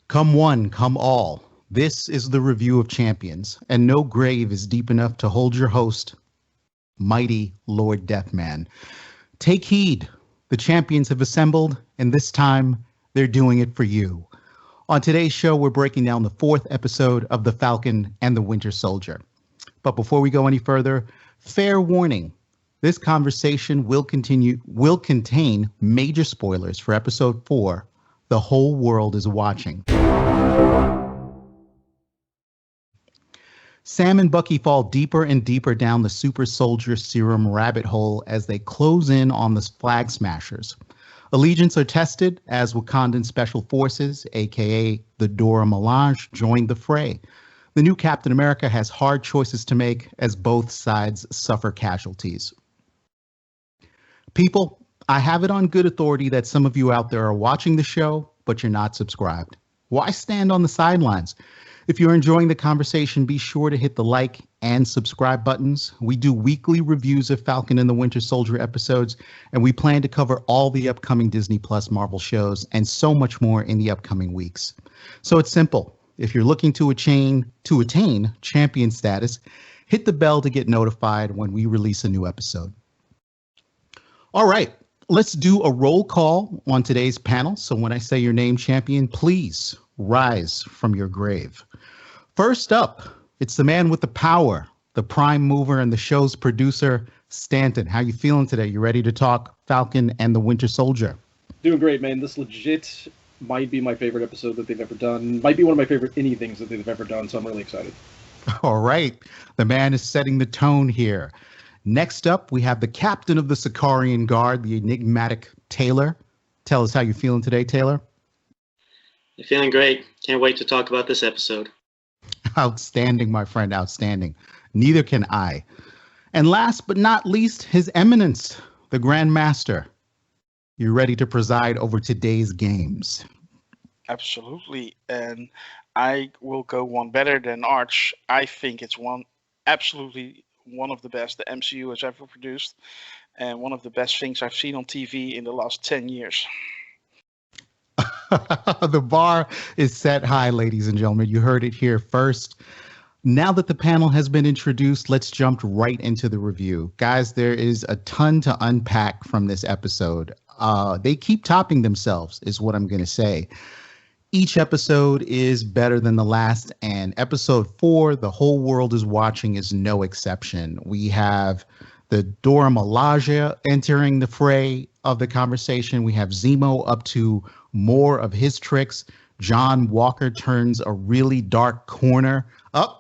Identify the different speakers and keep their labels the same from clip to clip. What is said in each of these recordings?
Speaker 1: Come one, come all. This is the review of champions, and no grave is deep enough to hold your host, mighty Lord Deathman. Take heed. The champions have assembled, and this time they're doing it for you. On today's show, we're breaking down the fourth episode of The Falcon and the Winter Soldier. But before we go any further, fair warning. This conversation will contain major spoilers for episode 4. The whole world is watching. Sam and Bucky fall deeper and deeper down the super soldier serum rabbit hole as they close in on the flag smashers. Allegiance are tested as Wakandan Special Forces, aka the Dora Milaje, join the fray. The new Captain America has hard choices to make as both sides suffer casualties. People, I have it on good authority that some of you out there are watching the show, but you're not subscribed. Why stand on the sidelines? If you're enjoying the conversation, be sure to hit the like and subscribe buttons. We do weekly reviews of Falcon and the Winter Soldier episodes, and we plan to cover all the upcoming Disney Plus Marvel shows and so much more in the upcoming weeks. So it's simple. If you're looking to attain champion status, hit the bell to get notified when we release a new episode. All right, let's do a roll call on today's panel. So when I say your name, champion, please rise from your grave. First up, it's the man with the power, the prime mover and the show's producer, Stanton. How you feeling today? You ready to talk Falcon and the Winter Soldier?
Speaker 2: Doing great, man. This legit might be my favorite episode that they've ever done. Might be one of my favorite anythings that they've ever done, so I'm really excited.
Speaker 1: All right, the man is setting the tone here. Next up, we have the captain of the Sicarian Guard, the enigmatic Taylor. Tell us how you're feeling today, Taylor.
Speaker 3: I'm feeling great. Can't wait to talk about this episode.
Speaker 1: Outstanding, my friend, outstanding. Neither can I. And last but not least, His Eminence, the Grand Master. You ready to preside over today's games?
Speaker 4: Absolutely. And I will go one better than Arch. I think it's absolutely one of the best the MCU has ever produced, and one of the best things I've seen on TV in the last 10 years.
Speaker 1: The bar is set high, ladies and gentlemen. You heard it here first. Now that the panel has been introduced, let's jump right into the review. Guys, there is a ton to unpack from this episode. They keep topping themselves, is what I'm going to say. Each episode is better than the last, and episode 4, The Whole World is Watching, is no exception. We have the Dora Milaje entering the fray of the conversation. We have Zemo up to more of his tricks. John Walker turns a really dark corner.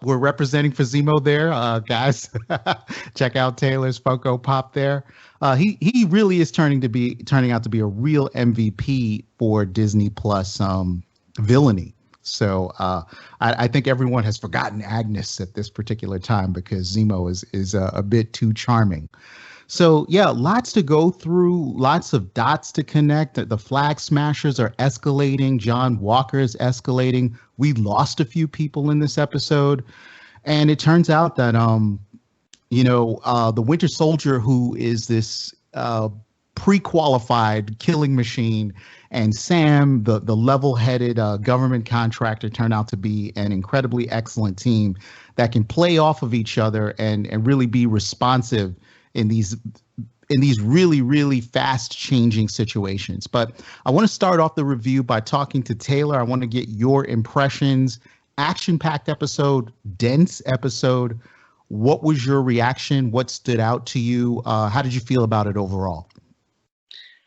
Speaker 1: We're representing for Zemo there, guys. Check out Taylor's Funko Pop there. He really is turning out to be a real MVP for Disney Plus villainy. So I think everyone has forgotten Agnes at this particular time because Zemo is a bit too charming. So yeah, lots to go through, lots of dots to connect. The flag smashers are escalating. John Walker is escalating. We lost a few people in this episode, and it turns out that the Winter Soldier, who is this pre-qualified killing machine, and Sam, the level-headed government contractor, turned out to be an incredibly excellent team that can play off of each other and really be responsive in these really, really fast-changing situations. But I want to start off the review by talking to Taylor. I want to get your impressions. Action-packed episode, dense episode. What was your reaction? What stood out to you? How did you feel about it overall?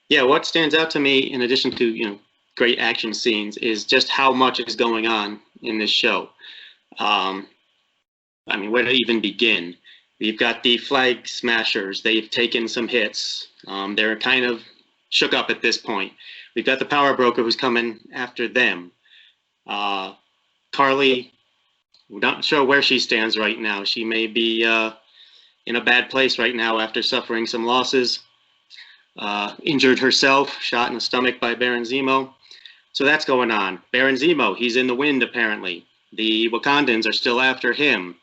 Speaker 3: Yeah, what stands out to me, in addition to great action scenes, is just how much is going on in this show. Where to even begin? We've got the flag smashers. They've taken some hits. They're kind of shook up at this point. We've got the power broker who's coming after them. Carly, we're not sure where she stands right now. She may be in a bad place right now after suffering some losses. Injured herself, shot in the stomach by Baron Zemo. So that's going on. Baron Zemo, he's in the wind apparently. The Wakandans are still after him.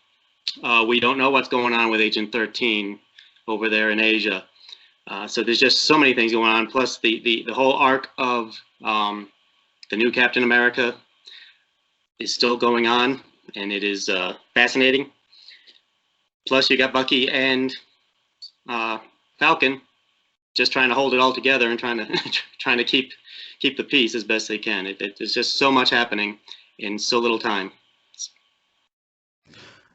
Speaker 3: We don't know what's going on with Agent 13 over there in Asia. So there's just so many things going on. Plus the whole arc of the new Captain America. is still going on, and it is fascinating. Plus, you got Bucky and Falcon just trying to hold it all together and trying to keep the peace as best they can. There's just so much happening in so little time.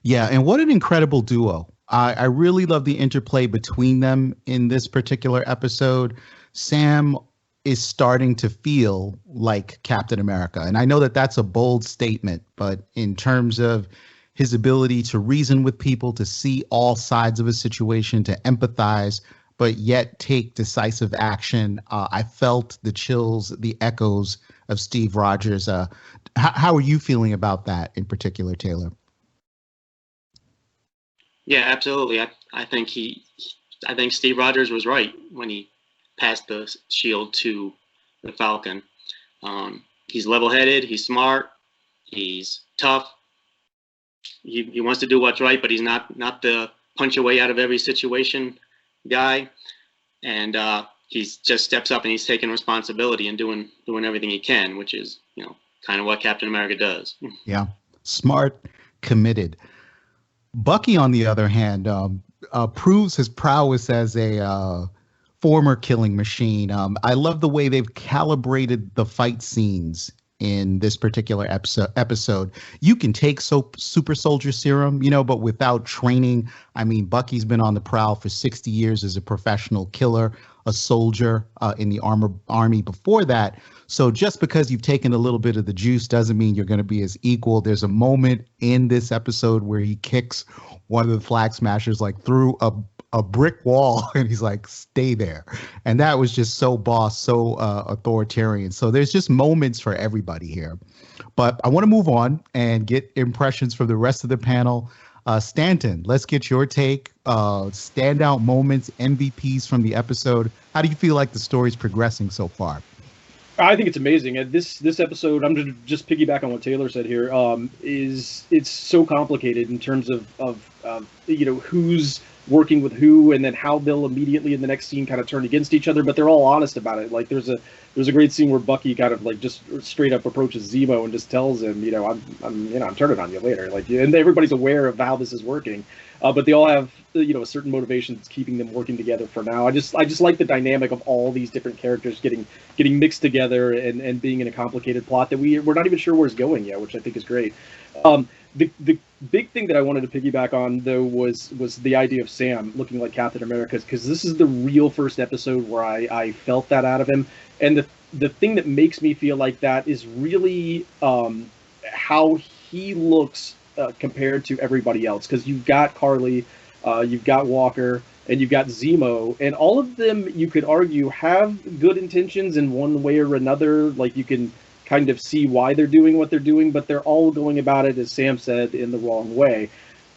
Speaker 1: Yeah, and what an incredible duo. I really love the interplay between them in this particular episode. Sam is starting to feel like Captain America. And I know that that's a bold statement, but in terms of his ability to reason with people, to see all sides of a situation, to empathize, but yet take decisive action, I felt the chills, the echoes of Steve Rogers. How are you feeling about that in particular, Taylor?
Speaker 3: Yeah, absolutely. I think Steve Rogers was right when he passed the shield to the Falcon. He's level-headed. He's smart. He's tough. He wants to do what's right, but he's not the punch your way out of every situation guy. And he just steps up and he's taking responsibility and doing everything he can, which is kind of what Captain America does.
Speaker 1: Yeah, smart, committed. Bucky, on the other hand, proves his prowess as a former killing machine. I love the way they've calibrated the fight scenes in this particular episode. You can take super soldier serum, but without training. I mean, Bucky's been on the prowl for 60 years as a professional killer, a soldier in the army before that. So just because you've taken a little bit of the juice doesn't mean you're going to be as equal. There's a moment in this episode where he kicks one of the Flag Smashers like through a brick wall, and he's like, stay there. And that was just so boss, so authoritarian. So there's just moments for everybody here. But I want to move on and get impressions from the rest of the panel. Stanton, let's get your take. Standout moments, MVPs from the episode. How do you feel like the story's progressing so far?
Speaker 2: I think it's amazing. This episode, I'm going to just piggyback on what Taylor said here. It's so complicated in terms of who's working with who, and then how they'll immediately in the next scene kind of turn against each other. But they're all honest about it. Like there's a great scene where Bucky kind of like just straight up approaches Zemo and just tells him, I'm turning on you later. Like, and everybody's aware of how this is working. But they all have a certain motivation that's keeping them working together for now. I just like the dynamic of all these different characters getting mixed together and being in a complicated plot that we're not even sure where it's going yet, which I think is great. The big thing that I wanted to piggyback on though was the idea of Sam looking like Captain America, because this is the real first episode where I felt that out of him. And the thing that makes me feel like that is really how he looks compared to everybody else, because you've got Carly, you've got Walker, and you've got Zemo, and all of them, you could argue, have good intentions in one way or another. Like, you can kind of see why they're doing what they're doing, but they're all going about it, as Sam said, in the wrong way.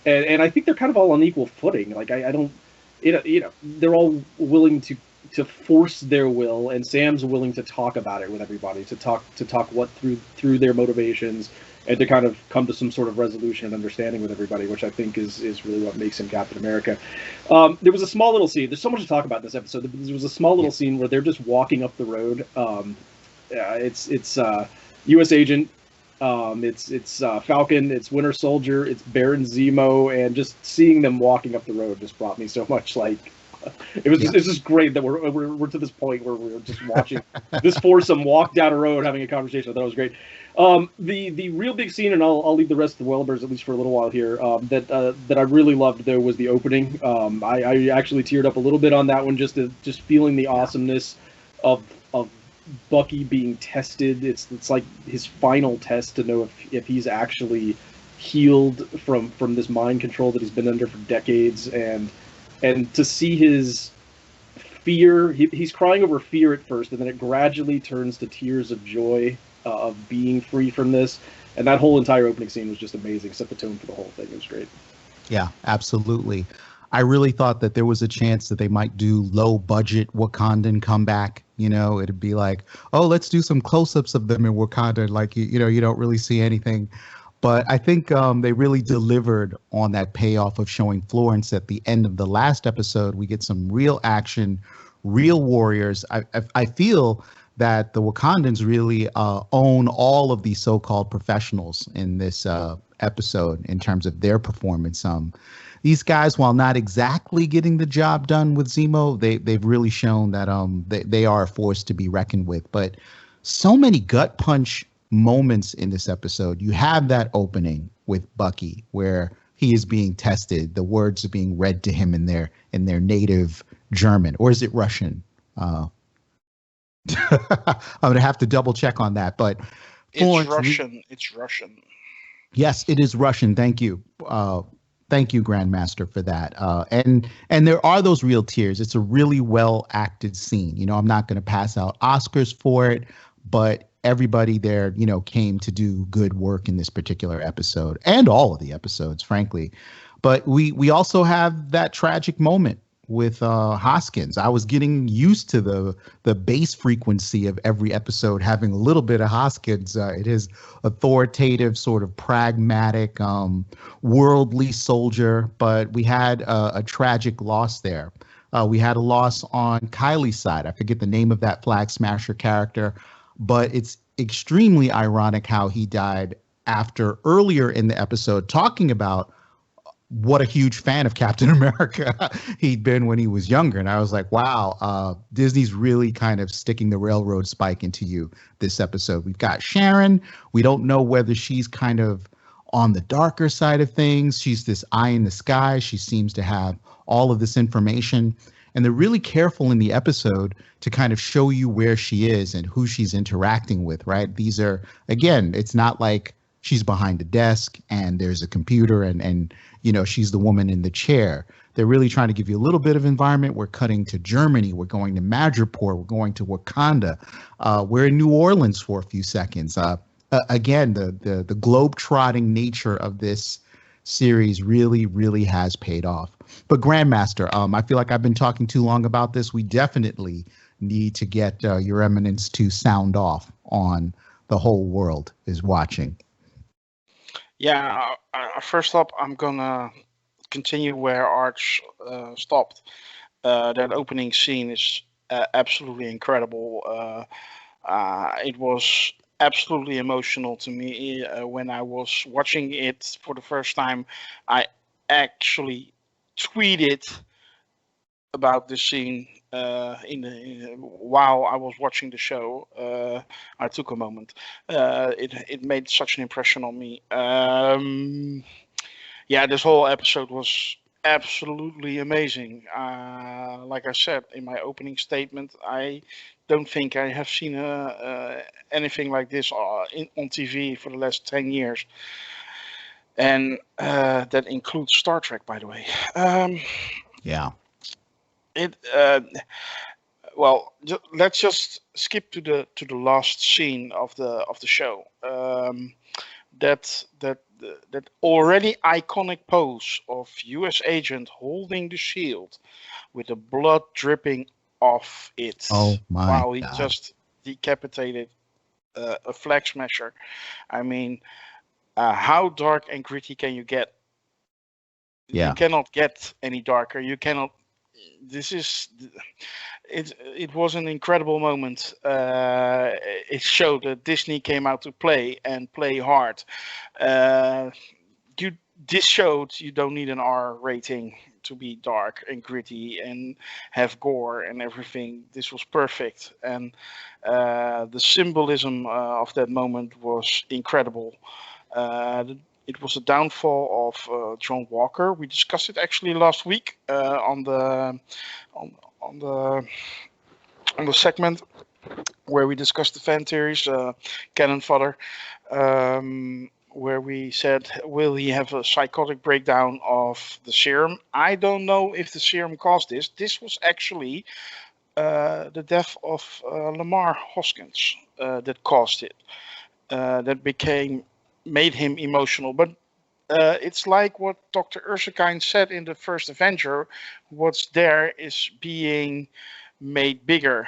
Speaker 2: And I think they're kind of all on equal footing. Like, I don't, they're all willing to force their will, and Sam's willing to talk about it with everybody, to talk what through their motivations, and to kind of come to some sort of resolution and understanding with everybody, which I think is really what makes him Captain America. There was a small little scene. There's so much to talk about in this episode. There was a small little scene where they're just walking up the road. It's U.S. Agent, it's Falcon, it's Winter Soldier, it's Baron Zemo, and just seeing them walking up the road just brought me so much like. It's just great that we're to this point where we're just watching this foursome walk down a road having a conversation. I thought it was great. The real big scene, and I'll leave the rest of the Wellbers at least for a little while here, that I really loved though was the opening. I actually teared up a little bit on that one, just feeling the awesomeness of Bucky being tested. It's like his final test to know if he's actually healed from this mind control that he's been under for decades, and to see his fear. He's crying over fear at first, and then it gradually turns to tears of joy of being free from this. And that whole entire opening scene was just amazing. Set the tone for the whole thing. It was great.
Speaker 1: Yeah, absolutely. I really thought that there was a chance that they might do low budget Wakandan comeback. It'd be like, oh, let's do some close-ups of them in Wakanda. Like, you don't really see anything. But I think they really delivered on that payoff of showing Florence at the end of the last episode. We get some real action, real warriors. I feel that the Wakandans really own all of these so-called professionals in this episode in terms of their performance. These guys, while not exactly getting the job done with Zemo, they've really shown that they are a force to be reckoned with. But so many gut punch moments in this episode. You have that opening with Bucky where he is being tested. The words are being read to him in their native German, or is it Russian? I'm gonna have to double check on that, but
Speaker 4: it's Russian. It's Russian.
Speaker 1: Yes, it is Russian. Thank you. Thank you, Grandmaster, for that. And there are those real tears. It's a really well acted scene. You know, I'm not going to pass out Oscars for it, but everybody there, you know, came to do good work in this particular episode and all of the episodes, frankly. But we also have that tragic moment with Hoskins. I was getting used to the bass frequency of every episode having a little bit of Hoskins. It is authoritative, sort of pragmatic, worldly soldier, but we had a tragic loss there. We had a loss on Kylie's side. I forget the name of that Flag Smasher character, but it's extremely ironic how he died after earlier in the episode talking about what a huge fan of Captain America he'd been when he was younger. And I was like, wow, Disney's really kind of sticking the railroad spike into you this episode. We've got Sharon. We don't know whether she's kind of on the darker side of things. She's this eye in the sky. She seems to have all of this information. And they're really careful in the episode to kind of show you where she is and who she's interacting with, right? These are, again, it's not like she's behind a desk and there's a computer and you know, she's the woman in the chair. They're really trying to give you a little bit of environment. We're cutting to Germany. We're going to Madripoor. We're going to Wakanda. We're in New Orleans for a few seconds. Again, the globe-trotting nature of this series really, really has paid off. But Grandmaster, I feel like I've been talking too long about this. We definitely need to get Your Eminence to sound off on The Whole World is Watching.
Speaker 4: Yeah, first up, I'm gonna continue where Arch stopped. That opening scene is absolutely incredible. It was absolutely emotional to me when I was watching it for the first time. I actually tweeted about this scene while I was watching the show. I took a moment. It made such an impression on me. Yeah, this whole episode was absolutely amazing. Like I said in my opening statement, I don't think I have seen anything like this on TV for the last 10 years. And that includes Star Trek, by the way.
Speaker 1: Yeah.
Speaker 4: Well, let's just skip to the last scene of the show. That already iconic pose of U.S. agent holding the shield with the blood dripping off it.
Speaker 1: Oh my
Speaker 4: while he
Speaker 1: God.
Speaker 4: just decapitated a flag smasher. I mean, how dark and gritty can you get?
Speaker 1: Yeah.
Speaker 4: You cannot get any darker. You cannot. This is it was an incredible moment. It showed that Disney came out to play and play hard. This showed you don't need an R rating to be dark and gritty and have gore and everything. This was perfect, and the symbolism of that moment was incredible. It was a downfall of John Walker. We discussed it actually last week on the segment where we discussed the fan theories, Cannon Fodder, where we said, will he have a psychotic breakdown of the serum? I don't know if the serum caused this. This was actually the death of Lamar Hoskins that caused it. That made him emotional. But it's like what Dr. Erskine said in the first Avenger. What's there is being made bigger.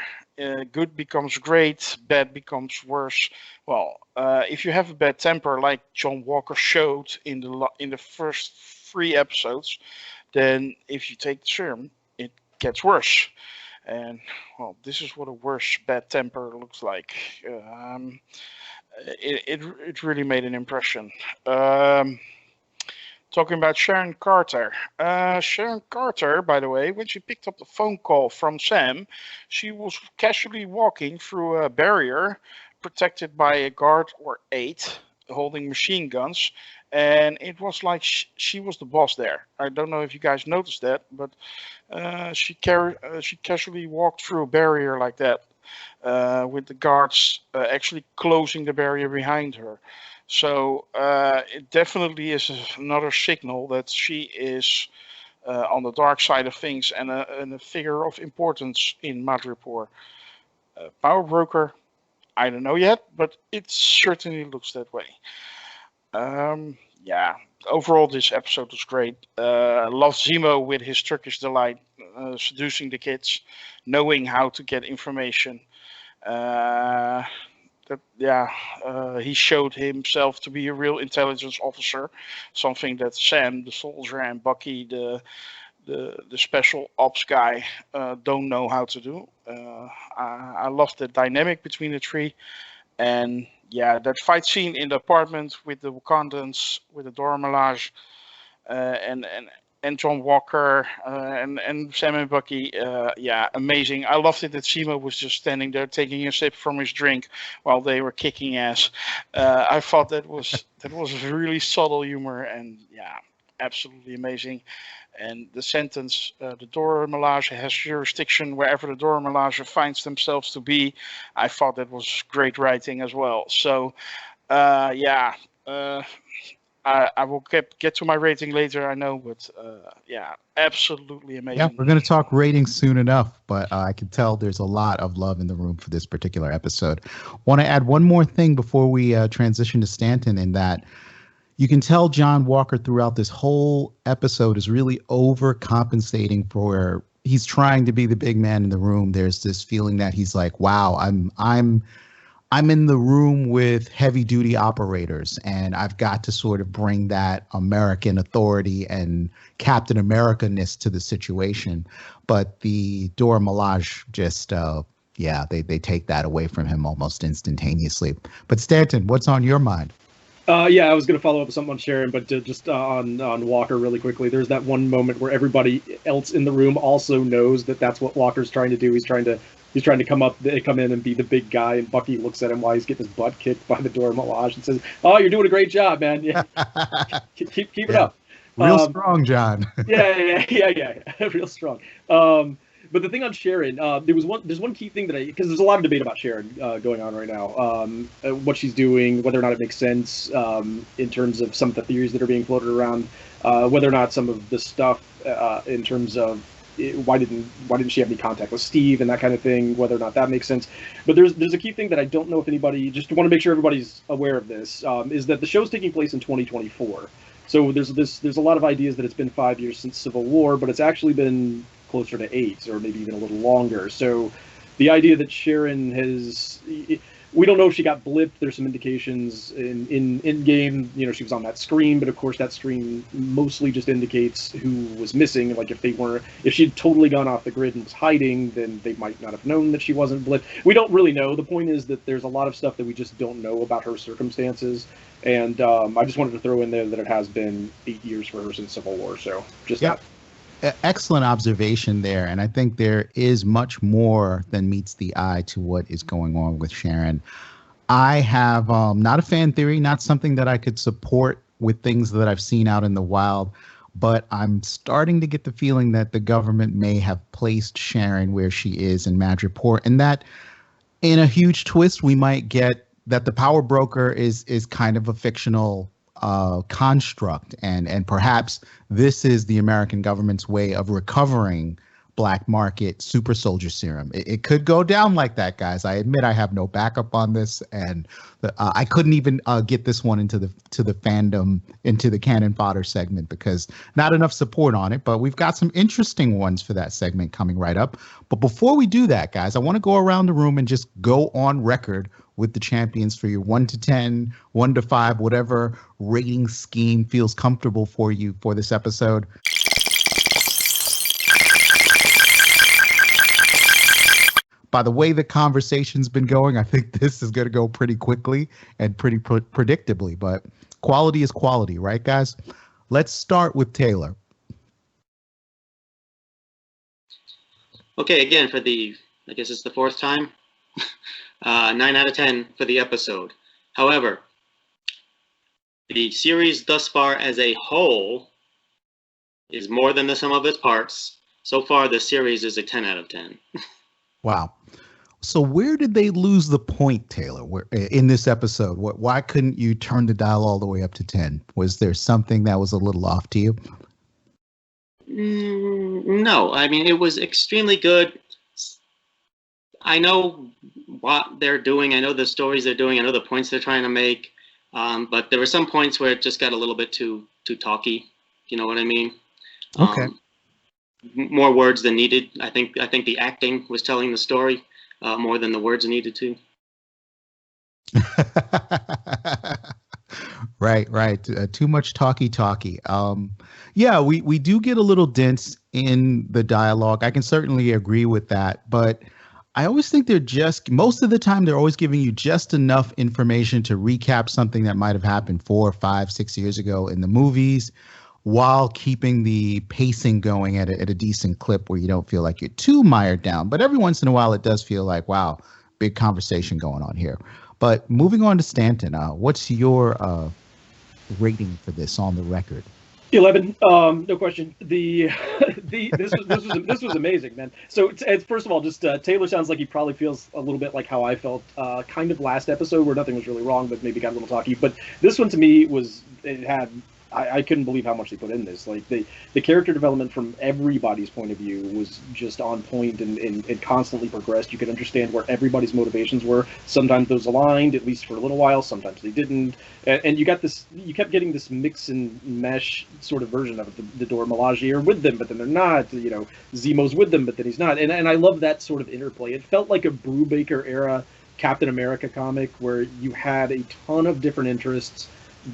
Speaker 4: Good becomes great, bad becomes worse. Well, if you have a bad temper, like John Walker showed in the first 3 episodes, then if you take the serum, it gets worse. And well, this is what a worse bad temper looks like. It really made an impression. Talking about Sharon Carter. Sharon Carter, by the way, when she picked up the phone call from Sam, she was casually walking through a barrier protected by a guard or 8 holding machine guns. And it was like she was the boss there. I don't know if you guys noticed that, but she casually walked through a barrier like that with the guards actually closing the barrier behind her. So it definitely is another signal that she is on the dark side of things and a figure of importance in Madripoor. Power broker, I don't know yet, but it certainly looks that way. Yeah, overall this episode was great. Love Zemo with his Turkish delight, seducing the kids, knowing how to get information. He showed himself to be a real intelligence officer, something that Sam, the soldier, and Bucky, the special ops guy, don't know how to do. I love the dynamic between the three, and yeah, that fight scene in the apartment with the Wakandans, with the Dora Milaje, and John Walker and Sam and Bucky, amazing. I loved it that Zemo was just standing there taking a sip from his drink while they were kicking ass. I thought that was really subtle humor, and yeah, absolutely amazing. And the sentence, the Dora Milaje has jurisdiction wherever the Dora Milaje finds themselves to be, I thought that was great writing as well. So, I will get to my rating later, I know, but absolutely amazing.
Speaker 1: Yeah, we're going to talk ratings soon enough, but I can tell there's a lot of love in the room for this particular episode. Want to add one more thing before we transition to Stanton, in that you can tell John Walker throughout this whole episode is really overcompensating for, he's trying to be the big man in the room. There's this feeling that he's like, wow, I'm in the room with heavy duty operators, and I've got to sort of bring that American authority and Captain America-ness to the situation. But the Dora Milaje just, they take that away from him almost instantaneously. But Stanton, what's on your mind?
Speaker 2: I was going to follow up with something on Sharon, but just on Walker really quickly. There's that one moment where everybody else in the room also knows that that's what Walker's trying to do. He's trying to come in and be the big guy, and Bucky looks at him while he's getting his butt kicked by the Dora Milaje and says, "Oh, you're doing a great job, man. Yeah, keep it up.
Speaker 1: Real strong, John."
Speaker 2: Yeah, real strong. But the thing on Sharon, there's one key thing because there's a lot of debate about Sharon going on right now, what she's doing, whether or not it makes sense in terms of some of the theories that are being floated around, whether or not some of the stuff in terms of why didn't she have any contact with Steve and that kind of thing, whether or not that makes sense. But there's a key thing that I don't know if anybody, just want to make sure everybody's aware of this, is that the show's taking place in 2024. So there's a lot of ideas that it's been 5 years since Civil War, but it's actually been closer to 8 or maybe even a little longer. So the idea that Sharon we don't know if she got blipped. There's some indications in game, she was on that screen, but of course that screen mostly just indicates who was missing. Like if she'd totally gone off the grid and was hiding, then they might not have known that she wasn't blipped. We don't really know. The point is that there's a lot of stuff that we just don't know about her circumstances. And I just wanted to throw in there that it has been 8 years for her since Civil War. So just that.
Speaker 1: Excellent observation there. And I think there is much more than meets the eye to what is going on with Sharon. I have not a fan theory, not something that I could support with things that I've seen out in the wild, but I'm starting to get the feeling that the government may have placed Sharon where she is in Madripoor, and that in a huge twist, we might get that the power broker is kind of a fictional construct, and perhaps this is the American government's way of recovering black market super soldier serum. It could go down like that, guys. I admit I have no backup on this, and I couldn't even get this one into the fandom, into the Cannon Fodder segment, because not enough support on it. But we've got some interesting ones for that segment coming right up. But before we do that, guys, I want to go around the room and just go on record with the champions for your 1 to 10, 1 to 5, whatever rating scheme feels comfortable for you for this episode. by the way the conversation's been going, I think this is going to go pretty quickly and pretty predictably. But quality is quality, right, guys? Let's start with Taylor.
Speaker 3: Okay, again, I guess it's the fourth time, 9 out of 10 for the episode. However, the series thus far as a whole is more than the sum of its parts. So far, the series is a 10 out of 10.
Speaker 1: Wow. So where did they lose the point, Taylor, in this episode? Why couldn't you turn the dial all the way up to 10? Was there something that was a little off to you?
Speaker 3: No, I mean, it was extremely good. I know what they're doing. I know the stories they're doing. I know the points they're trying to make. But there were some points where it just got a little bit too talky. You know what I mean?
Speaker 1: Okay.
Speaker 3: More words than needed. I think the acting was telling the story more than the words needed to.
Speaker 1: Right. Too much talky. Yeah, we do get a little dense in the dialogue. I can certainly agree with that, but I always think most of the time they're always giving you just enough information to recap something that might have happened 4, 5, 6 years ago in the movies, while keeping the pacing going at a decent clip where you don't feel like you're too mired down. But every once in a while, it does feel like, wow, big conversation going on here. But moving on to Stanton, what's your rating for this on the record?
Speaker 2: 11, no question. This was amazing, man. So first of all, just Taylor sounds like he probably feels a little bit like how I felt kind of last episode, where nothing was really wrong, but maybe got a little talky. But this one to me I couldn't believe how much they put in this. Like the character development from everybody's point of view was just on point and constantly progressed. You could understand where everybody's motivations were. Sometimes those aligned, at least for a little while. Sometimes they didn't. And you kept getting this mix and mesh sort of version of it. The Dora Milaje are with them, but then they're not. You know, Zemo's with them, but then he's not. And I love that sort of interplay. It felt like a Brubaker era Captain America comic where you had a ton of different interests,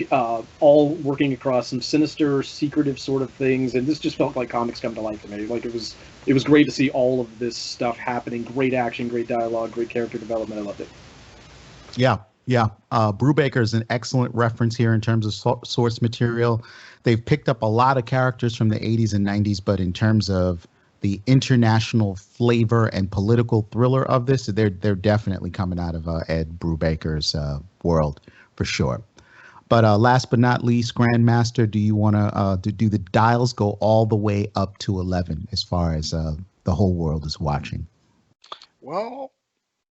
Speaker 2: all working across some sinister, secretive sort of things, and this just felt like comics come to life to me. Like it was great to see all of this stuff happening. Great action, great dialogue, great character development. I loved it.
Speaker 1: Yeah. Brubaker is an excellent reference here in terms of source material. They've picked up a lot of characters from the 80s and 90s, but in terms of the international flavor and political thriller of this, they're definitely coming out of Ed Brubaker's world for sure. But last but not least, Grandmaster, do you want to do the dials go all the way up to 11 as far as the whole world is watching?
Speaker 4: Well,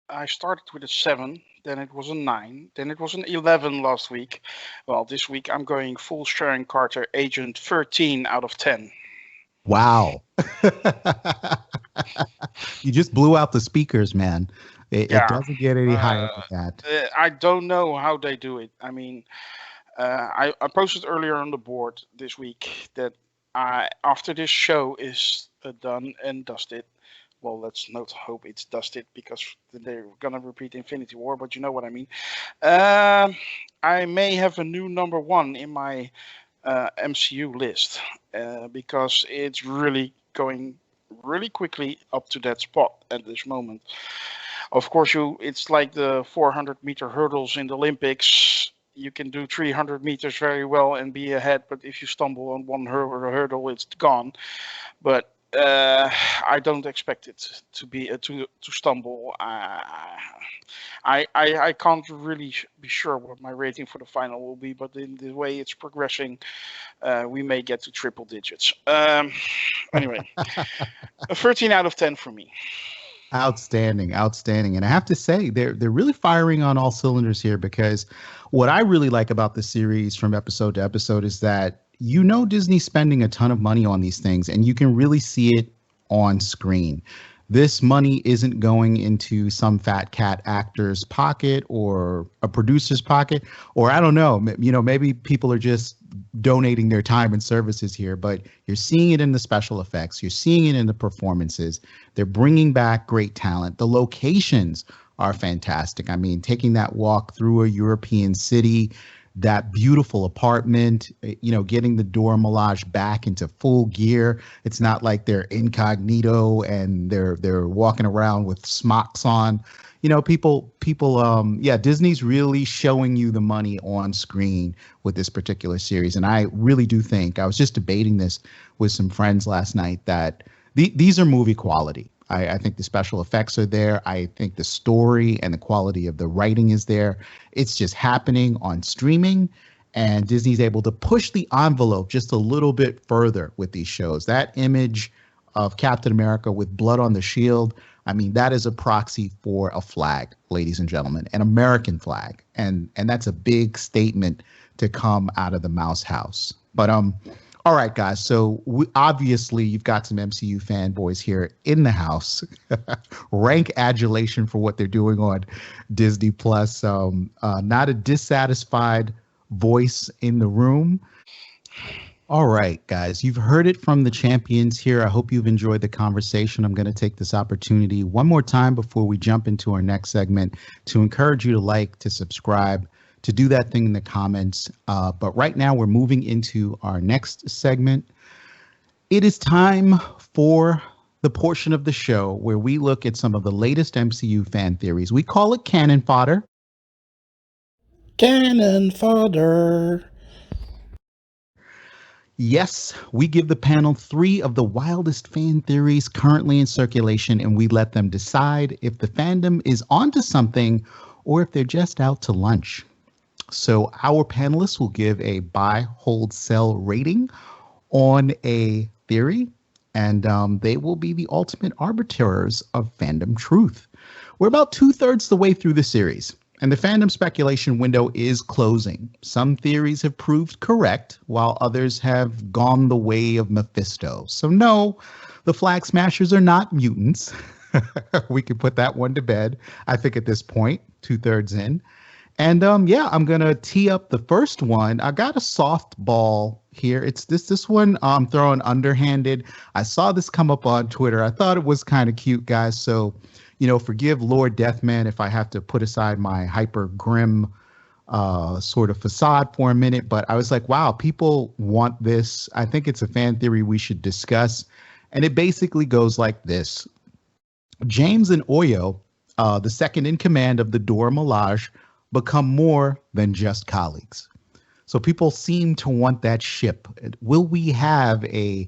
Speaker 4: I started with a 7, then it was a 9, then it was an 11 last week. Well, this week I'm going full Sharon Carter Agent 13 out of 10.
Speaker 1: Wow. You just blew out the speakers, man. It doesn't get any higher than that.
Speaker 4: I don't know how they do it. I mean, I posted earlier on the board this week that after this show is done and dusted, well, let's not hope it's dusted because they're going to repeat Infinity War, but you know what I mean. I may have a new number 1 in my MCU list because it's really going really quickly up to that spot at this moment. Of course, it's like the 400-meter hurdles in the Olympics. You can do 300 meters very well and be ahead, but if you stumble on one hurdle, it's gone. But I don't expect it to be to stumble. I can't really be sure what my rating for the final will be, but in the way it's progressing, we may get to triple digits. Anyway, a 13 out of 10 for me.
Speaker 1: Outstanding. And I have to say, they're really firing on all cylinders here, because what I really like about the series from episode to episode is that Disney's spending a ton of money on these things, and you can really see it on screen. This money isn't going into some fat cat actor's pocket or a producer's pocket, or I don't know, maybe people are just donating their time and services here, but you're seeing it in the special effects. You're seeing it in the performances. They're bringing back great talent. The locations are fantastic. I mean, taking that walk through a European city, that beautiful apartment, getting the Dora Milaje back into full gear. It's not like they're incognito and they're walking around with smocks on. Disney's really showing you the money on screen with this particular series. And I really do think, I was just debating this with some friends last night, that these are movie quality. I think the special effects are there. I think the story and the quality of the writing is there. It's just happening on streaming, and Disney's able to push the envelope just a little bit further with these shows. That image of Captain America with blood on the shield, I mean, that is a proxy for a flag, ladies and gentlemen, an American flag. And that's a big statement to come out of the Mouse House. But all right, guys. So obviously, you've got some MCU fanboys here in the house. Rank adulation for what they're doing on Disney Plus. Not a dissatisfied voice in the room. All right, guys. You've heard it from the champions here. I hope you've enjoyed the conversation. I'm going to take this opportunity one more time before we jump into our next segment to encourage you to like, to subscribe, to do that thing in the comments. But right now we're moving into our next segment. It is time for the portion of the show where we look at some of the latest MCU fan theories. We call it Cannon Fodder.
Speaker 5: Cannon Fodder.
Speaker 1: Yes, we give the panel 3 of the wildest fan theories currently in circulation, and we let them decide if the fandom is onto something or if they're just out to lunch. So our panelists will give a buy, hold, sell rating on a theory, and they will be the ultimate arbiters of fandom truth. We're about 2/3 the way through the series, and the fandom speculation window is closing. Some theories have proved correct, while others have gone the way of Mephisto. So no, the Flag Smashers are not mutants. We can put that one to bed, I think, at this point, 2/3 in. And I'm going to tee up the first one. I got a softball here. It's this one I'm throwing underhanded. I saw this come up on Twitter. I thought it was kind of cute, guys. So, forgive Lord Deathman if I have to put aside my hyper grim sort of facade for a minute. But I was like, wow, people want this. I think it's a fan theory we should discuss. And it basically goes like this. James and Oyo, the second in command of the Dora Milaje, become more than just colleagues. So people seem to want that ship. Will we have a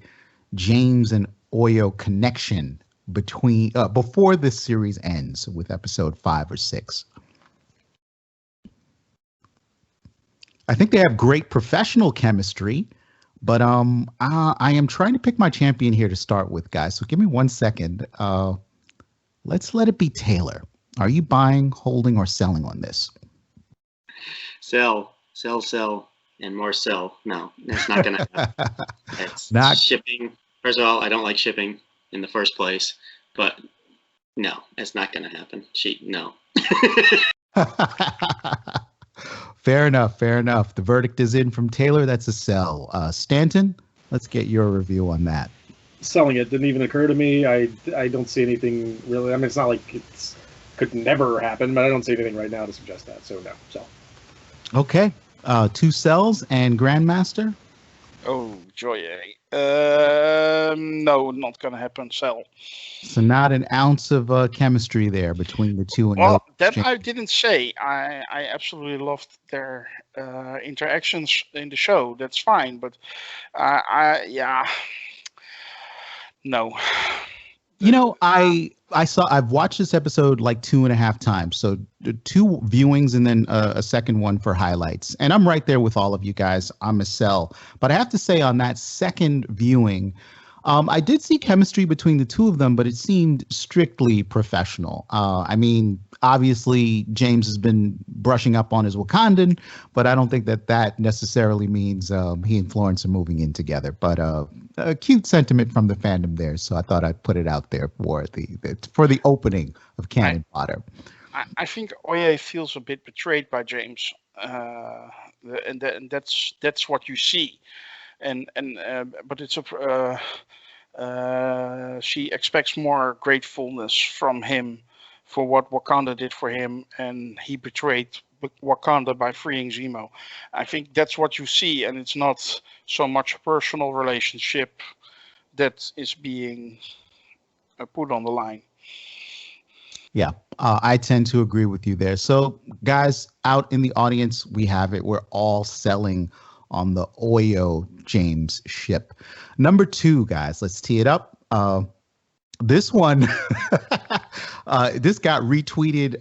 Speaker 1: James and Oyo connection between before this series ends with episode 5 or 6? I think they have great professional chemistry, but I am trying to pick my champion here to start with, guys. So give me 1 second. Let's let it be Taylor. Are you buying, holding, or selling on this?
Speaker 3: Sell, and more sell. No, that's not going to happen. It's
Speaker 1: Not
Speaker 3: shipping. First of all, I don't like shipping in the first place, but no, it's not going to happen. No.
Speaker 1: Fair enough. The verdict is in from Taylor. That's a sell. Stanton, let's get your review on that.
Speaker 2: Selling it didn't even occur to me. I don't see anything really. I mean, it's not like it's could never happen, but I don't see anything right now to suggest that. So no, sell.
Speaker 1: Okay. 2 sells and Grandmaster.
Speaker 4: Oh, joy. No, not going to happen. Sell.
Speaker 1: So not an ounce of chemistry there between the two. And
Speaker 4: Well, that I didn't say. I absolutely loved their interactions in the show. That's fine, but no.
Speaker 1: I've watched this episode like 2.5 times. So 2 viewings and then a second one for highlights. And I'm right there with all of you guys. I'm a sell. But I have to say on that second viewing, I did see chemistry between the two of them, but it seemed strictly professional. I mean, obviously, James has been brushing up on his Wakandan, but I don't think that necessarily means he and Florence are moving in together. But a cute sentiment from the fandom there, so I thought I'd put it out there for the opening of Cannon Fodder.
Speaker 4: I think Oye feels a bit betrayed by James, and that's what you see. But it's she expects more gratefulness from him for what Wakanda did for him, and he betrayed Wakanda by freeing Zemo. I think that's what you see, and it's not so much a personal relationship that is being put on the line.
Speaker 1: Yeah, I tend to agree with you there. So, guys, out in the audience, we have it. We're all selling on the Oyo James ship. Number 2, guys, let's tee it up. This one, this got retweeted,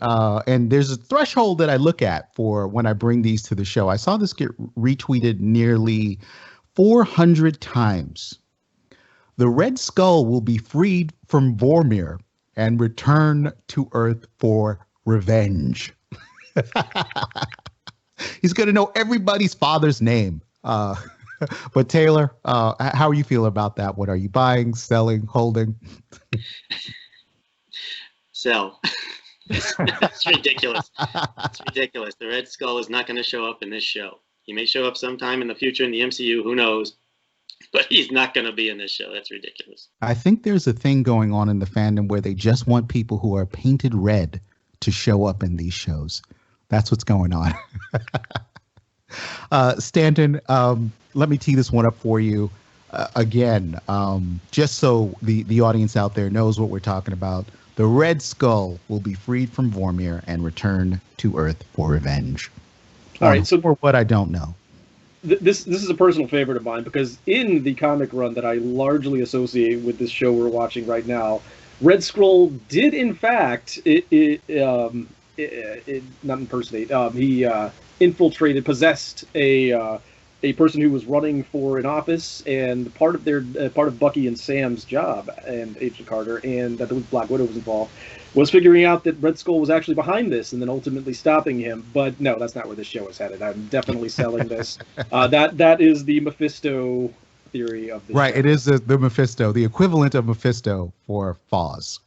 Speaker 1: and there's a threshold that I look at for when I bring these to the show. I saw this get retweeted nearly 400 times. The Red Skull will be freed from Vormir and return to Earth for revenge. He's going to know everybody's father's name. But Taylor, how are you feeling about that? What are you buying, selling, holding?
Speaker 3: Sell. It's ridiculous. It's ridiculous. The Red Skull is not going to show up in this show. He may show up sometime in the future in the MCU. Who knows? But he's not going to be in this show. That's ridiculous. I
Speaker 1: think there's a thing going on in the fandom where they just want people who are painted red to show up in these shows. That's what's going on. Stanton, let me tee this one up for you. Again, just so the audience out there knows what we're talking about. The Red Skull will be freed from Vormir and return to Earth for revenge.
Speaker 2: All right, so
Speaker 1: for what I don't know.
Speaker 2: This is a personal favorite of mine because in the comic run that I largely associate with this show we're watching right now, Red Skull did in fact not impersonate. He infiltrated, possessed a person who was running for an office, and part of Bucky and Sam's job, and Agent Carter, and I believe Black Widow was involved, was figuring out that Red Skull was actually behind this, and then ultimately stopping him. But no, that's not where this show is headed. I'm definitely selling this. That is the Mephisto theory of this.
Speaker 1: Right,
Speaker 2: show.
Speaker 1: It is the Mephisto, the equivalent of Mephisto for Foz.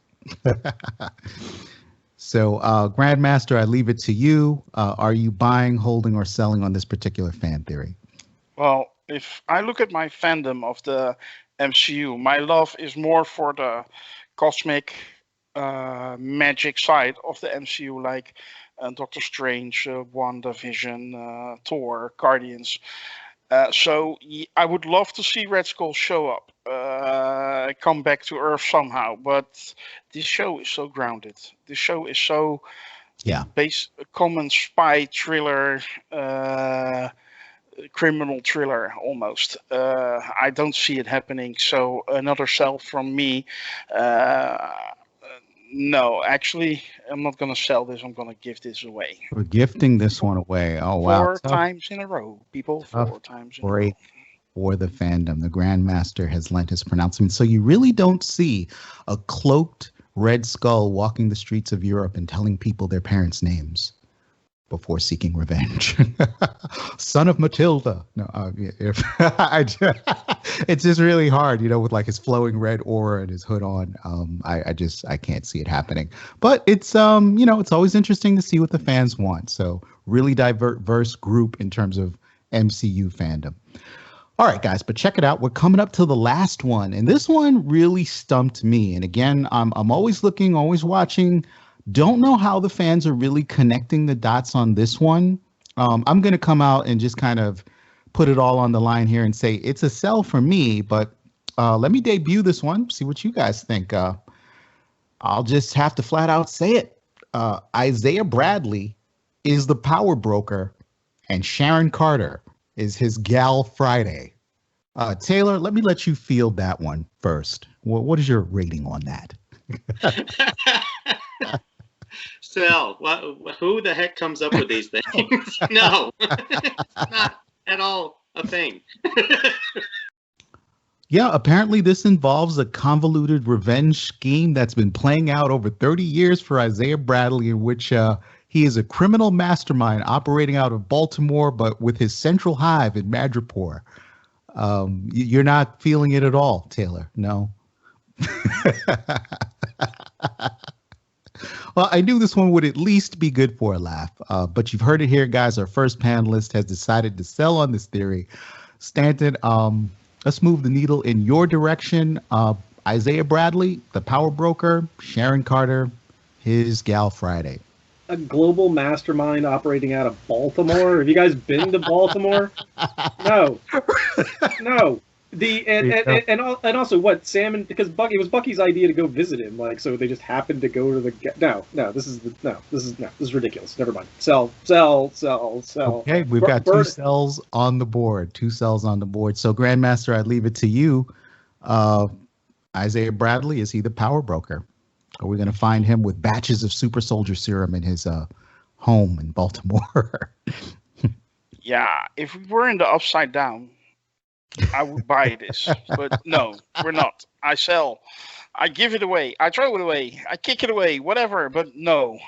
Speaker 1: So, Grandmaster, I leave it to you. Are you buying, holding, or selling on this particular fan theory?
Speaker 4: Well, if I look at my fandom of the MCU, my love is more for the cosmic magic side of the MCU, like Doctor Strange, WandaVision, Thor, Guardians. So I would love to see Red Skull show up, come back to Earth somehow. But this show is so grounded. This show is so common spy thriller, criminal thriller almost. I don't see it happening. So another sell from me. No, actually, I'm not going to sell this. I'm going to give this away.
Speaker 1: We're gifting this one away. Oh, wow.
Speaker 4: 4 times in a row, people. 4 times in a row.
Speaker 1: For the fandom. The Grandmaster has lent his pronouncement. So you really don't see a cloaked Red Skull walking the streets of Europe and telling people their parents' names before seeking revenge. Son of Matilda. No, it's just really hard, with like his flowing red aura and his hood on. I can't see it happening. But it's it's always interesting to see what the fans want. So really diverse group in terms of MCU fandom. All right, guys, but check it out. We're coming up to the last one, and this one really stumped me. And again, I'm always looking, always watching. Don't know how the fans are really connecting the dots on this one. I'm going to come out and just kind of put it all on the line here and say it's a sell for me, but let me debut this one, see what you guys think. I'll just have to flat out say it. Isaiah Bradley is the power broker, and Sharon Carter is his gal Friday. Taylor, let me let you field that one first. What is your rating on that?
Speaker 3: So, who the heck comes up with these things? No, it's not at all a thing.
Speaker 1: Yeah, apparently this involves a convoluted revenge scheme that's been playing out over 30 years for Isaiah Bradley, in which he is a criminal mastermind operating out of Baltimore, but with his central hive in Madripoor. You're not feeling it at all, Taylor? No? Well, I knew this one would at least be good for a laugh, but you've heard it here, guys. Our first panelist has decided to sell on this theory. Stanton, let's move the needle in your direction. Isaiah Bradley, the power broker, Sharon Carter, his gal Friday.
Speaker 2: a global mastermind operating out of Baltimore? Have you guys been to Baltimore? No, no. And also what Sam, because Bucky, it was Bucky's idea to go visit him, like, so they just happened to go to the this is ridiculous. Never mind. Sell.
Speaker 1: Okay, we've got two cells on the board. So Grandmaster, I leave it to you. Isaiah Bradley, is he the power broker? Are we going to find him with batches of super soldier serum in his home in Baltimore?
Speaker 4: Yeah, if we were in the upside down, I would buy this. But no, we're not. I sell. I give it away. I throw it away. I kick it away. Whatever. But no.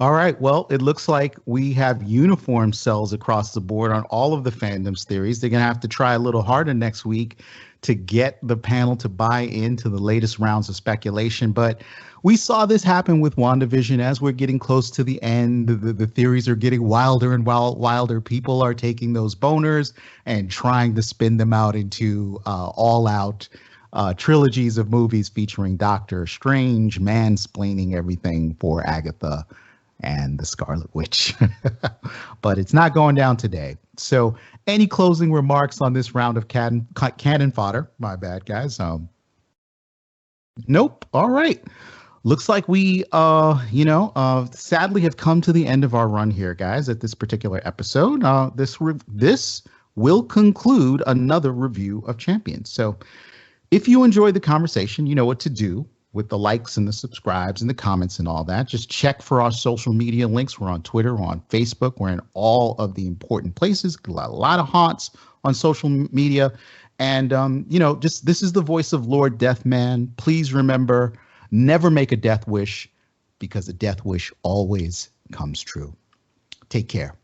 Speaker 1: All right. Well, it looks like we have uniform cells across the board on all of the fandoms theories. They're going to have to try a little harder next week to get the panel to buy into the latest rounds of speculation. But we saw this happen with WandaVision. As we're getting close to the end, the theories are getting wilder and wilder. People are taking those boners and trying to spin them out into all-out trilogies of movies featuring Doctor Strange mansplaining everything for Agatha and the Scarlet Witch. But it's not going down today. So any closing remarks on this round of cannon fodder? My bad, guys. Nope. All right. Looks like we, sadly have come to the end of our run here, guys, at this particular episode. This will conclude another review of Champions. So if you enjoyed the conversation, you know what to do with the likes and the subscribes and the comments and all that. Just check for our social media links. We're on Twitter, we're on Facebook, we're in all of the important places. A lot of haunts on social media. And, this is the voice of Lord Deathman. Please remember, never make a death wish, because a death wish always comes true. Take care.